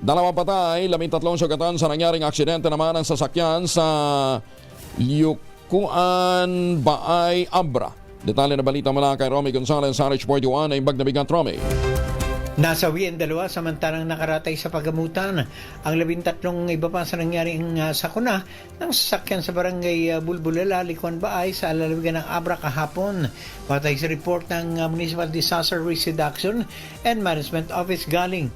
Dalawa patay, 13 sugatan sa nangyaring aksidente naman ng sasakyan sa Yukuan, Baay, Abra. Detalye na balita mula kay Romy Gonzalez sa RH41 ay Bagnabigat. Romy. Nasawi ang dalawa samantalang nakaratay sa pagamutan. Ang 13 iba pa sa nangyaring sakuna ng sasakyan sa barangay Bulbulala, Likuan, Baay sa lalawigan ng Abra kahapon. Patay sa report ng Municipal Disaster Risk Reduction and Management Office galing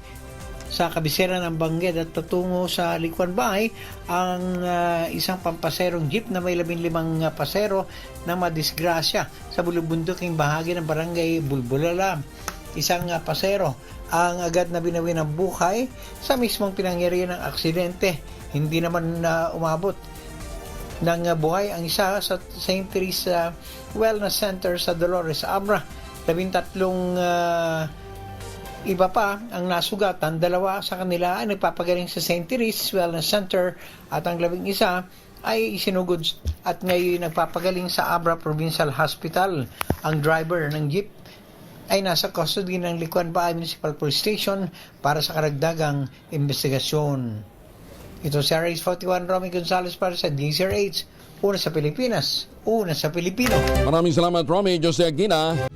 sa kabisera ng Bangged at patungo sa Likuan, Baay ang isang pampaserong jeep na may 15 pasero na madisgrasya sa bulubunduking bahagi ng barangay Bulbulala. Isang pasero ang agad na binawi ng buhay sa mismong pinangyarihan ng aksidente. Hindi naman umabot ng buhay ang isa sa St. Teresa Wellness Center sa Dolores, Abra. 13 iba pa ang nasugatan. Dalawa sa kanila ay nagpapagaling sa St. Teresa Wellness Center at ang 11 ay isinugod at ngayon nagpapagaling sa Abra Provincial Hospital. Ang driver ng jeep ay nasa custody ng Likuan, Baay Municipal Police Station para sa karagdagang investigasyon. Ito si RH41 Romy Gonzalez para sa DZRH. Una sa Pilipinas, una sa Pilipino. Maraming salamat, Romy. Jose Aguina.